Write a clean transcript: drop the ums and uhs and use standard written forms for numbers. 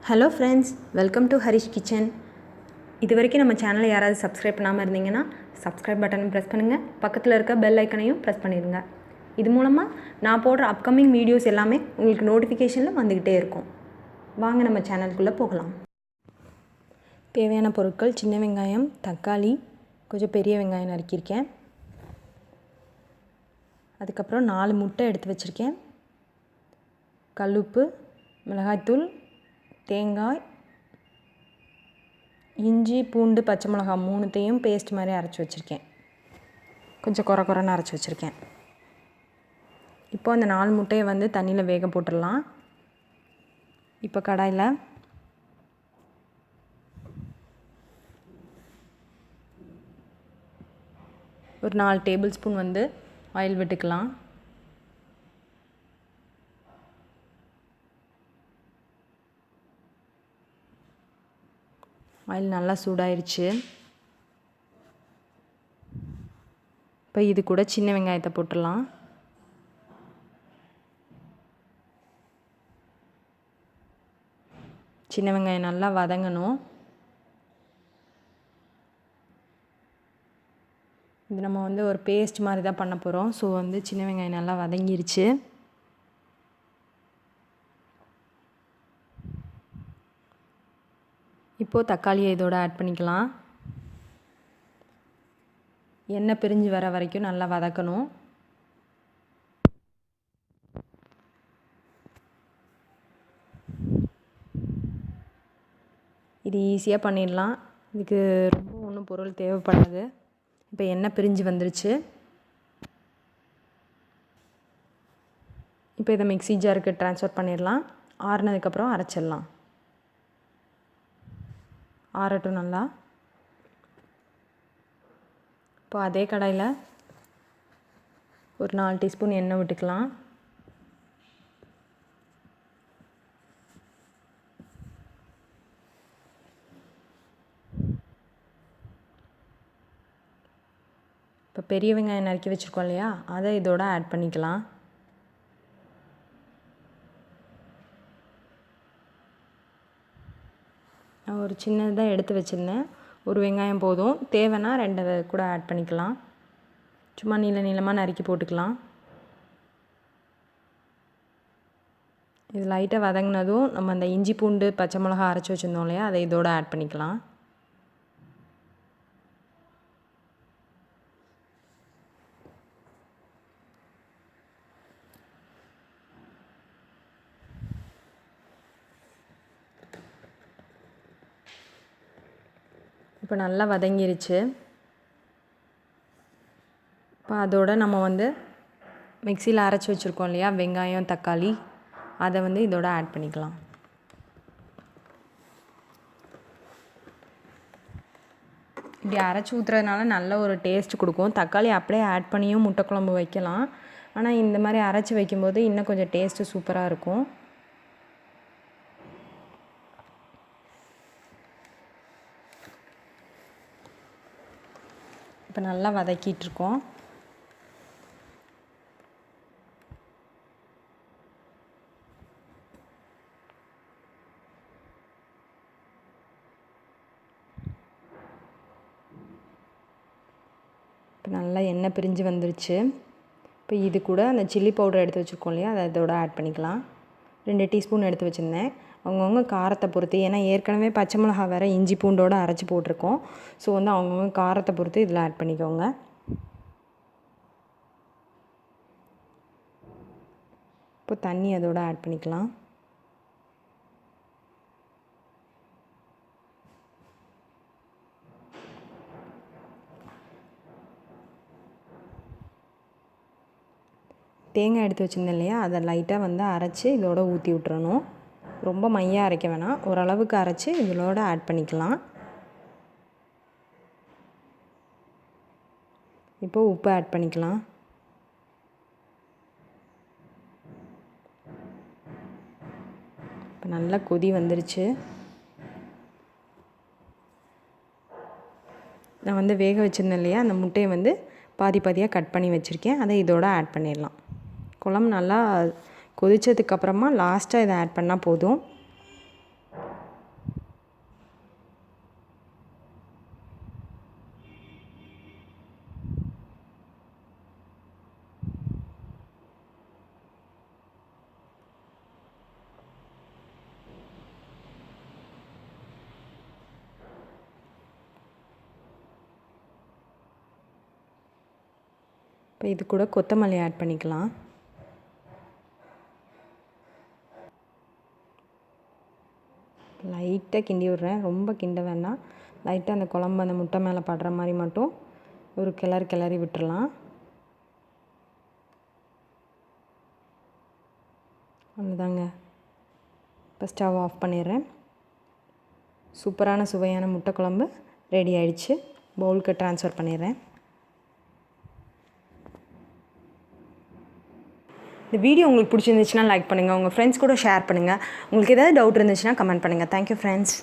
Hello friends, welcome to Harish kitchen. இது வரைக்கும் நம்ம சேனலை யாராவது சப்ஸ்கிரைப் பண்ணாமல் இருந்தீங்கன்னா சப்ஸ்கிரைப் பட்டனை ப்ரெஸ் பண்ணுங்கள். பக்கத்தில் இருக்க பெல் ஐக்கனையும் ப்ரெஸ் பண்ணிடுங்க. இது மூலமாக நான் போடுற அப்கமிங் வீடியோஸ் எல்லாமே உங்களுக்கு நோட்டிஃபிகேஷனில் வந்துக்கிட்டே இருக்கும். வாங்க நம்ம சேனலுக்குள்ளே போகலாம். தேவையான பொருட்கள்: சின்ன வெங்காயம், தக்காளி, கொஞ்சம் பெரிய வெங்காயம் நறுக்கியிருக்கேன். அதுக்கப்புறம் 4 முட்டை எடுத்து வச்சுருக்கேன். கல்லுப்பு, மிளகாய்த்தூள், தேங்காய், இஞ்சி, பூண்டு, பச்சை மிளகாய் 3த்தையும் பேஸ்ட் மாதிரி அரைச்சி வச்சுருக்கேன். கொஞ்சம் குறைன்னு அரைச்சி வச்சுருக்கேன். இப்போ அந்த 4 முட்டையை வந்து தண்ணியில் வேக போட்டுடலாம். இப்போ கடாயில் ஒரு 4 டேபிள் ஸ்பூன் வந்து ஆயில் விட்டுக்கலாம். ஆயில் நல்லா சூடாயிருச்சு. இப்போ இது கூட சின்ன வெங்காயத்தை போட்டுடலாம். சின்ன வெங்காயம் நல்லா வதங்கணும். இது நம்ம வந்து ஒரு பேஸ்ட் மாதிரி தான் பண்ண போகிறோம். ஸோ வந்து சின்ன வெங்காயம் நல்லா வதங்கிருச்சு. இப்போது தக்காளியை இதோட ஆட் பண்ணிக்கலாம். எண்ணெய் பிரிஞ்சு வர வரைக்கும் நல்லா வதக்கணும். இது ஈஸியாக பண்ணிடலாம். இதுக்கு ரொம்ப ஒன்றும் பொருள் தேவைப்படாது. இப்போ எண்ணெய் பிரிஞ்சு வந்துருச்சு. இப்போ இதை மிக்ஸி ஜாருக்கு ட்ரான்ஸ்ஃபர் பண்ணிடலாம். ஆறுனதுக்கப்புறம் அரைச்சிடலாம். ஆறட்டும் நல்லா. இப்போ அதே கடாயில் ஒரு 4 டீஸ்பூன் எண்ணெய் விட்டுக்கலாம். இப்போ பெரிய வெங்காயம் நறுக்கி வச்சுருக்கோம் இல்லையா, அதை இதோட ஆட் பண்ணிக்கலாம். நான் ஒரு சின்னதாக எடுத்து வச்சுருந்தேன். ஒரு வெங்காயம் போதும். தேவைன்னா 2 கூட ஆட் பண்ணிக்கலாம். சும்மா நீளமாக நறுக்கி போட்டுக்கலாம். இது லைட்டாக வதங்கினதும் நம்ம அந்த இஞ்சி, பூண்டு, பச்சை மிளகாய் அரைச்சி வச்சுருந்தோம் இல்லையா, அதை இதோட ஆட் பண்ணிக்கலாம். இப்போ நல்லா வதங்கிருச்சு. இப்போ அதோடு நம்ம வந்து மிக்சியில் அரைச்சி வச்சுருக்கோம் இல்லையா வெங்காயம், தக்காளி, அதை வந்து இதோட ஆட் பண்ணிக்கலாம். இப்படி அரைச்சி ஊற்றுறதுனால நல்ல ஒரு டேஸ்ட் கொடுக்கும். தக்காளி அப்படியே ஆட் பண்ணியும் முட்டை குழம்பு வைக்கலாம். ஆனால் இந்த மாதிரி அரைச்சி வைக்கும்போது இன்னும் கொஞ்சம் டேஸ்ட்டு சூப்பராக இருக்கும். இப்போ நல்லா வதக்கிட்டுருக்கோம். இப்போ நல்லா எண்ணெய் பிரிஞ்சு வந்துருச்சு. இப்போ இது கூட அந்த சில்லி பவுடர் எடுத்து வச்சுருக்கோம் இல்லையா, அதை இதோட ஆட் பண்ணிக்கலாம். 2 டீஸ்பூன் எடுத்து வச்சுருந்தேன். அவங்கவுங்க காரத்தை பொறுத்து, ஏன்னா ஏற்கனவே பச்சை மிளகா வேறு இஞ்சி பூண்டோடு அரைச்சி போட்டிருக்கோம். ஸோ வந்து அவங்கவுங்க காரத்தை பொறுத்து இதில் ஆட் பண்ணிக்கோங்க. இப்போ தண்ணி அதோட ஆட் பண்ணிக்கலாம். தேங்காய் எடுத்து வச்சுருந்தேன் இல்லையா, அதை லைட்டாக வந்து அரைச்சி இதோட ஊற்றி விட்டுறணும். ரொம்ப மையாக அரைக்க வேணாம், ஓரளவுக்கு அரைச்சி இதோட ஆட் பண்ணிக்கலாம். இப்போது உப்பு ஆட் பண்ணிக்கலாம். இப்போ நல்லா கொதி வந்துருச்சு. நான் வந்து வேக வச்சுருந்தேன் இல்லையா, அந்த முட்டையை வந்து பாதி பாதியாக கட் பண்ணி வச்சுருக்கேன். அதை இதோட ஆட் பண்ணிடலாம். குழம்பு நல்லா கொதித்ததுக்கப்புறமா லாஸ்ட்டாக இதை ஆட் பண்ணால் போதும். இப்போ இது கூட கொத்தமல்லி ஆட் பண்ணிக்கலாம். லைட்டாக கிண்டி விட்றேன், ரொம்ப கிண்ட வேண்டாம். லைட்டாக அந்த குழம்பு அந்த முட்டை மேலே படுற மாதிரி மட்டும் ஒரு கிளறி விட்டுறலாம். அவ்வளோதாங்க. இப்போ ஸ்டவ் ஆஃப் பண்ணிடுறேன். சூப்பரான சுவையான முட்டை குழம்பு ரெடி ஆயிடுச்சு. பவுலுக்கு ட்ரான்ஸ்ஃபர் பண்ணிடுறேன். இந்த வீடியோ உங்களுக்கு பிடிச்சிருந்துச்சுன்னா லைக் பண்ணுங்கள், உங்கள் ஃப்ரெண்ட்ஸ் கூட ஷேர் பண்ணுங்கள். உங்களுக்கு ஏதாவது டவுட் இருந்துச்சுன்னா கமெண்ட் பண்ணுங்கள். Thank you friends.